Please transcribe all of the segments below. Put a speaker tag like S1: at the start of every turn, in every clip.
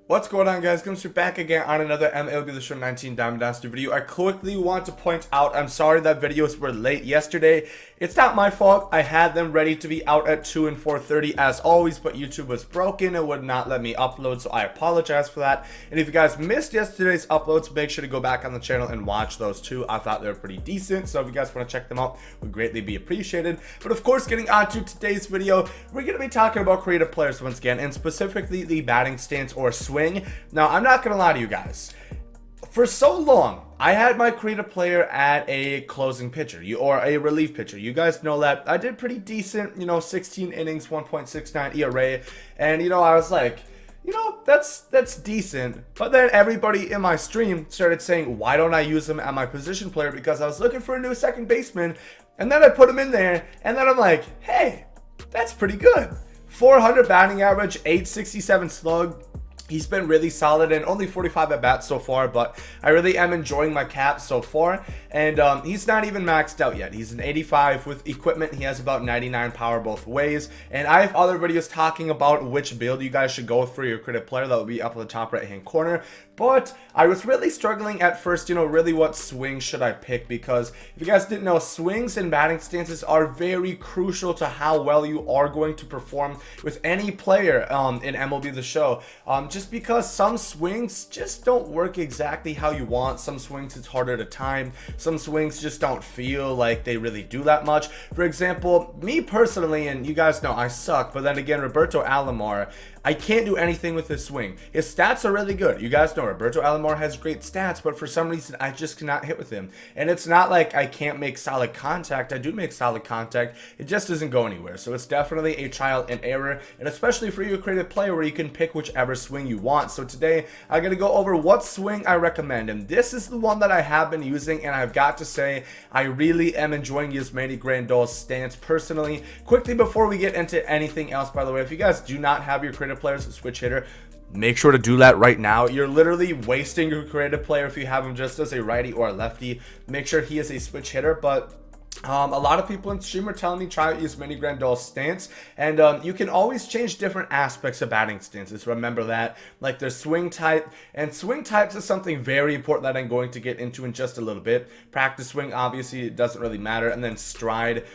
S1: What's going on, guys? Gomes back again on another MLB The Show 19 Diamond Dynasty video. I quickly want to point out, I'm sorry that videos were late yesterday. It's not my fault. I had them ready to be out at 2 and 4:30 as always, but YouTube was broken and would not let me upload, so I apologize for that. And if you guys missed yesterday's uploads, make sure to go back on the channel and watch those too. I thought they were pretty decent, so if you guys want to check them out, would greatly be appreciated. But of course, getting on to today's video, we're going to be talking about creative players once again, and specifically the batting stance or swing. Now, I'm not gonna lie to you guys. For so long, I had my creative player at a closing pitcher, or a relief pitcher. You guys know that I did pretty decent, 16 innings, 1.69 ERA, and I was like, that's decent. But then everybody in my stream started saying, why don't I use him at my position player? Because I was looking for a new second baseman, and then I put him in there, and then I'm like, hey, that's pretty good. 400 batting average, 867 slug. He's been really solid and only 45 at bats so far, but I really am enjoying my cap so far. And he's not even maxed out yet. He's an 85 with equipment. He has about 99 power both ways. And I have other videos talking about which build you guys should go for your creative player. That will be up in the top right hand corner. But I was really struggling at first, really what swing should I pick? Because if you guys didn't know, swings and batting stances are very crucial to how well you are going to perform with any player in MLB The Show. Just because some swings just don't work exactly how you want. Some swings it's harder to time. Some swings just don't feel like they really do that much. For example, me personally, and you guys know I suck, but then again, Roberto Alomar, I can't do anything with his swing. His stats are really good. You guys know Roberto Alomar has great stats, but for some reason, I just cannot hit with him. And it's not like I can't make solid contact. I do make solid contact. It just doesn't go anywhere. So it's definitely a trial and error, and especially for your creative player where you can pick whichever swing you want. So today, I'm going to go over what swing I recommend. And this is the one that I have been using, and I've got to say, I really am enjoying Yasmani Grandal's stance personally. Quickly, before we get into anything else, by the way, if you guys do not have your creative players switch hitter, make sure to do that right now. You're literally wasting your creative player if you have him just as a righty or a lefty. Make sure he is a switch hitter, but a lot of people in stream are telling me try out Yasmani Grandal's stance, and you can always change different aspects of batting stances. Remember that, like there's swing type, and swing types is something very important that I'm going to get into in just a little bit. Practice swing, obviously, it doesn't really matter, and then stride.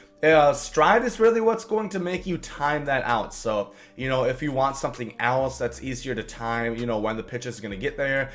S1: Stride is really what's going to make you time that out. So, if you want something else that's easier to time, when the pitch is going to get there.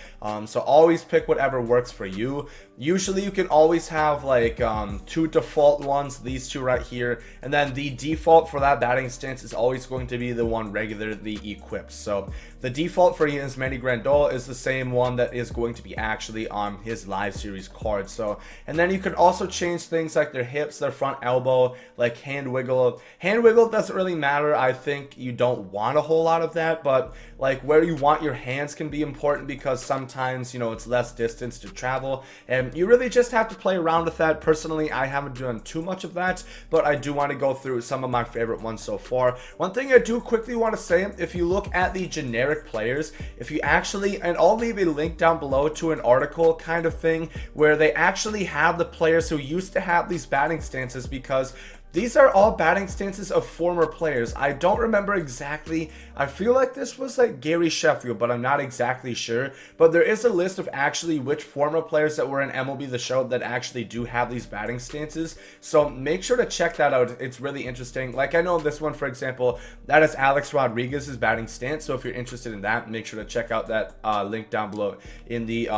S1: So always pick whatever works for you. Usually you can always have like two default ones, these two right here. And then the default for that batting stance is always going to be the one regularly equipped. So the default for Yasmani Grandal is the same one that is going to be actually on his live series card. So, and then you can also change things like their hips, their front elbow, like hand wiggle. Hand wiggle doesn't really matter. I think you don't want a whole lot of that, but like where you want your hands can be important because sometimes, it's less distance to travel, and you really just have to play around with that. Personally, I haven't done too much of that, but I do want to go through some of my favorite ones so far. One thing I do quickly want to say, if you look at the generic players, if you actually, and I'll leave a link down below to an article kind of thing where they actually have the players who used to have these batting stances, because these are all batting stances of former players. I don't remember exactly. I feel like this was like Gary Sheffield, but I'm not exactly sure. But there is a list of actually which former players that were in MLB The Show that actually do have these batting stances. So make sure to check that out. It's really interesting. Like I know this one, for example, that is Alex Rodriguez's batting stance. So if you're interested in that, make sure to check out that link down below in the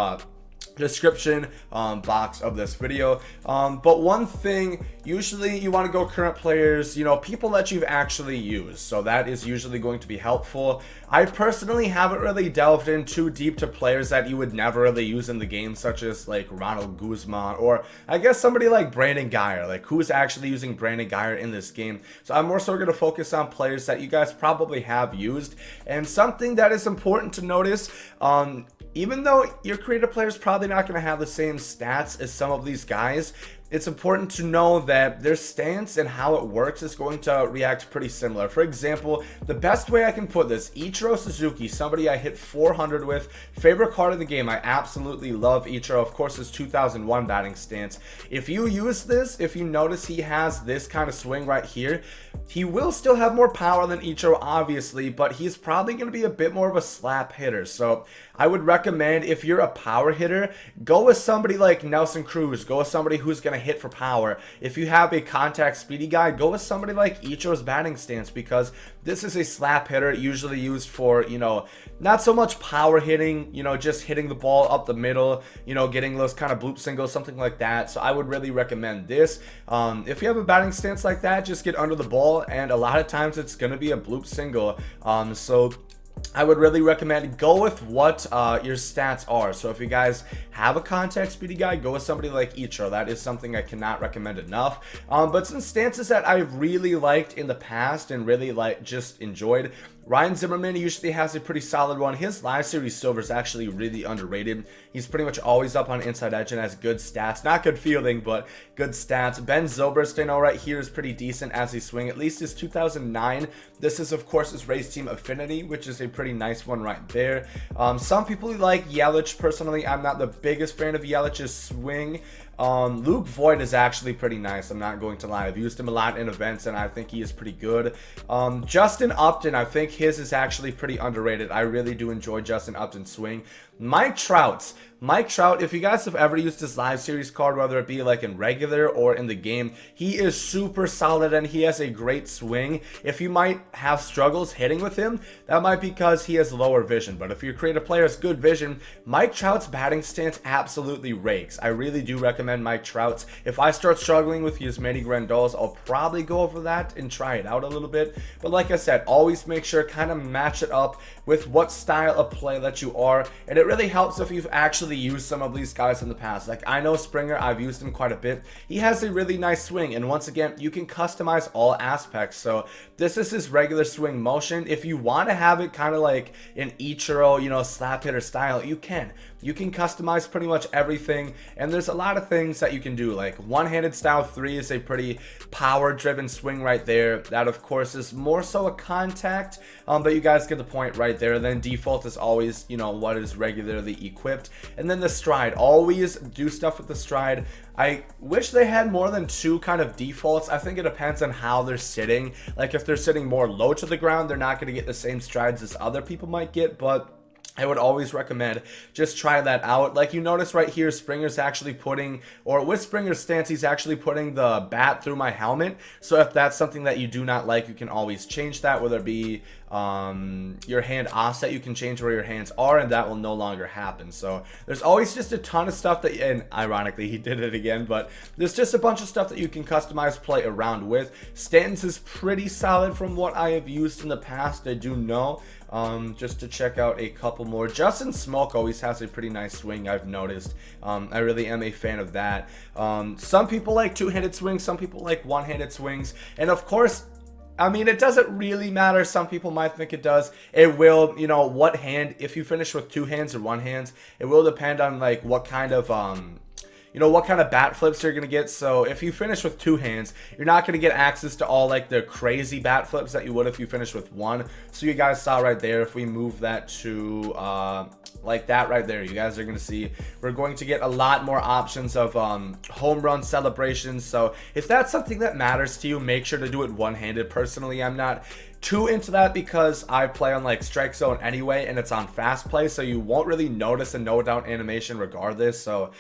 S1: description box of this video. But one thing, usually you want to go current players, people that you've actually used, so that is usually going to be helpful. I personally haven't really delved in too deep to players that you would never really use in the game, such as like Ronald Guzman, or I guess somebody like Brandon Guyer, like who's actually using Brandon Guyer in this game. So I'm more so going to focus on players that you guys probably have used. And something that is important to notice, even though your creative player is probably not going to have the same stats as some of these guys, it's important to know that their stance and how it works is going to react pretty similar. For example, the best way I can put this, Ichiro Suzuki, somebody I hit 400 with, favorite card of the game. I absolutely love Ichiro. Of course, his 2001 batting stance. If you use this, if you notice he has this kind of swing right here, he will still have more power than Ichiro, obviously, but he's probably going to be a bit more of a slap hitter. So I would recommend, if you're a power hitter, go with somebody like Nelson Cruz. Go with somebody who's going to hit for power. If you have a contact speedy guy, go with somebody like Ichiro's batting stance, because this is a slap hitter, usually used for, you know, not so much power hitting, you know, just hitting the ball up the middle, you know, getting those kind of bloop singles, something like that. So I would really recommend this. If you have a batting stance like that, just get under the ball, and a lot of times it's going to be a bloop single. So I would really recommend go with what your stats are. So if you guys have a contact speedy guy, go with somebody like Ichiro. That is something I cannot recommend enough. But some stances that I've really liked in the past and really just enjoyed, Ryan Zimmerman usually has a pretty solid one. His live series silver is actually really underrated. He's pretty much always up on inside edge and has good stats. Not good fielding, but good stats. Ben Zobrist, I know right here, is pretty decent as a swing. At least his 2009. This is, of course, his race team affinity, which is a pretty nice one right there. Some people like Yelich. Personally, I'm not the biggest fan of Yelich's swing. Luke Voigt is actually pretty nice, I'm not going to lie. I've used him a lot in events and I think he is pretty good. Justin Upton, I think his is actually pretty underrated. I really do enjoy Justin Upton's swing. Mike Trout, if you guys have ever used his live series card, whether it be like in regular or in the game, he is super solid and he has a great swing. If you might have struggles hitting with him, that might be because he has lower vision. But if your creative player has good vision, Mike Trout's batting stance absolutely rakes. I really do recommend Mike Trout's. If I start struggling with Yasmani Grandal's, I'll probably go over that and try it out a little bit. But like I said, always make sure kind of match it up with what style of play that you are. And it really helps if you've actually used some of these guys in the past. Like, I know Springer, I've used him quite a bit. He has a really nice swing, and once again, you can customize all aspects. So this is his regular swing motion. If you want to have it kind of like an Ichiro, you know, slap hitter style, you can customize pretty much everything, and there's a lot of things that you can do. Like one-handed style 3 is a pretty power driven swing right there. That of course is more so a contact, but you guys get the point right there. Then default is always, you know, what is regularly equipped. And then the stride, always do stuff with the stride. I wish they had more than 2 kind of defaults. I think it depends on how they're sitting. Like if they're sitting more low to the ground, they're not going to get the same strides as other people might get, but I would always recommend just try that out. Like you notice right here, Springer's actually putting, or with Springer's stance, he's actually putting the bat through my helmet. So if that's something that you do not like, you can always change that, whether it be your hand offset, you can change where your hands are, and that will no longer happen. So there's always just a ton of stuff that, and ironically he did it again, but there's just a bunch of stuff that you can customize, play around with. Stanton's is pretty solid from what I have used in the past, I do know. Just to check out a couple more. Justin Smoke always has a pretty nice swing, I've noticed. I really am a fan of that. Some people like two-handed swings, some people like one-handed swings, and of course, I mean, it doesn't really matter. Some people might think it does. It will, you know, what hand, if you finish with 2 hands or 1 hand, it will depend on like what kind of you know, what kind of bat flips you're gonna get. So if you finish with 2 hands, you're not gonna get access to all like the crazy bat flips that you would if you finish with 1. So you guys saw right there, if we move that to like that right there, you guys are gonna see we're going to get a lot more options of home run celebrations. So if that's something that matters to you, make sure to do it one-handed. Personally, I'm not too into that because I play on like strike zone anyway, and it's on fast play, so you won't really notice a no down animation regardless. So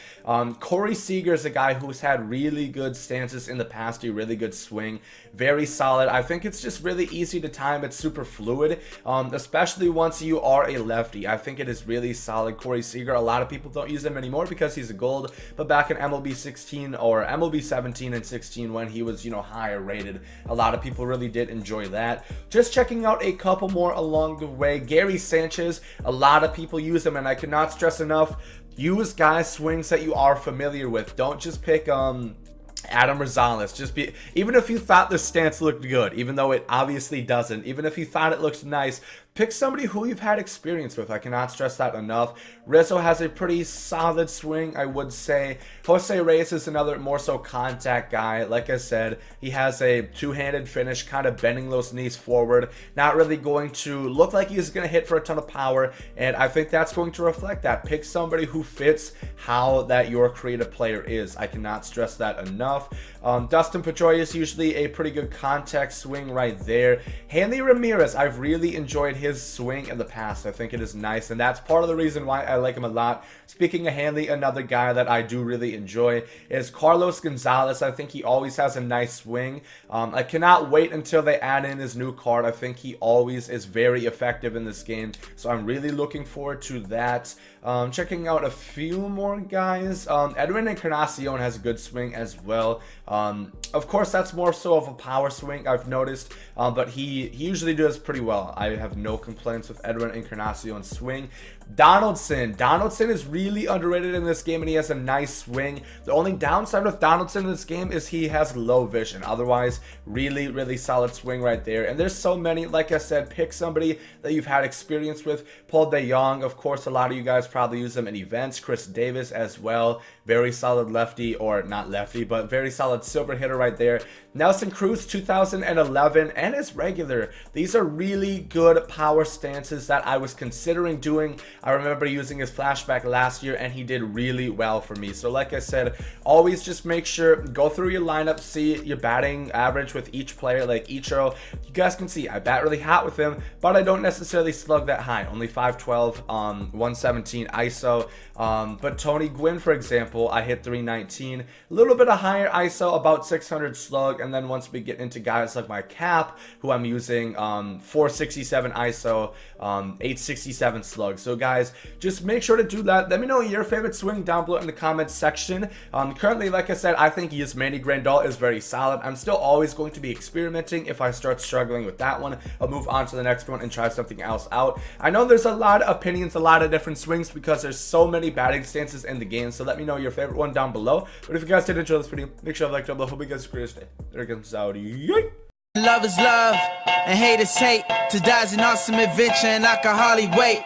S1: Corey Seager is a guy who's had really good stances in the past, a really good swing, very solid. I think it's just really easy to time. It's super fluid, especially once you are a lefty. I think it is really solid. Corey Seager, a lot of people don't use him anymore because he's a gold, but back in MLB 16 or MLB 17 and 16 when he was, you know, higher rated, a lot of people really did enjoy that. Just checking out a couple more along the way. Gary Sanchez, a lot of people use him, and I cannot stress enough, use guys swings that you are familiar with. Don't just pick Adam Gonzalez. Just be, even if you thought the stance looked good, even though it obviously doesn't, even if you thought it looked nice, pick somebody who you've had experience with. I cannot stress that enough. Rizzo has a pretty solid swing, I would say. Jose Reyes is another more so contact guy. Like I said, he has a two-handed finish, kind of bending those knees forward, not really going to look like he's going to hit for a ton of power, and I think that's going to reflect that. Pick somebody who fits how that your creative player is. I cannot stress that enough. Dustin Pedroia is usually a pretty good contact swing right there. Hanley Ramirez, I've really enjoyed his swing in the past. I think it is nice, and that's part of the reason why I like him a lot. Speaking of Hanley, another guy that I do really enjoy is Carlos Gonzalez. I think he always has a nice swing. I cannot wait until they add in his new card. I think he always is very effective in this game, so I'm really looking forward to that. Checking out a few more guys. Edwin Encarnacion has a good swing as well. Of course, that's more so of a power swing, I've noticed, but he usually does pretty well. I have no complaints with Edwin Encarnacion's swing. Donaldson is really underrated in this game, and he has a nice swing. The only downside with Donaldson in this game is he has low vision. Otherwise, really solid swing right there. And there's so many. Like I said, pick somebody that you've had experience with. Paul DeJong, of course, a lot of you guys probably use him in events. Chris Davis as well, very solid lefty, or not lefty, but very solid silver hitter right there. Nelson Cruz 2011 and his regular. These are really good power stances that I was considering doing. I remember using his flashback last year, and he did really well for me. So like I said, always just make sure, go through your lineup, see your batting average with each player. Like Ichiro, you guys can see I bat really hot with him, but I don't necessarily slug that high. Only 512, 117 ISO. But Tony Gwynn, for example, I hit 319, a little bit of higher ISO, about 600 slug. And then once we get into guys like my Cap, who I'm using 467 ISO, 867 slug. So guys, just make sure to do that. Let me know your favorite swing down below in the comments section. Currently, like I said, I think Yasmani Grandal is very solid. I'm still always going to be experimenting. If I start struggling with that one, I'll move on to the next one and try something else out. I know there's a lot of opinions, a lot of different swings, because there's so many batting stances in the game. So let me know your favorite one down below. But if you guys did enjoy this video, make sure to like, down below. Hope you guys have a great day. There comes out.
S2: Love is love, and hate is hate. To die is an awesome adventure, and I can hardly wait.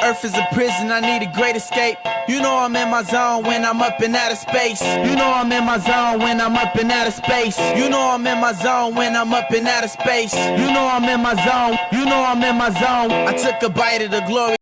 S2: Earth is a prison, I need a great escape. You know I'm in my zone when I'm up in outer space. You know I'm in my zone when I'm up in outer space. You know I'm in my zone when I'm up in outer space. You know I'm in my zone. You know I'm in my zone. I took a bite of the glory.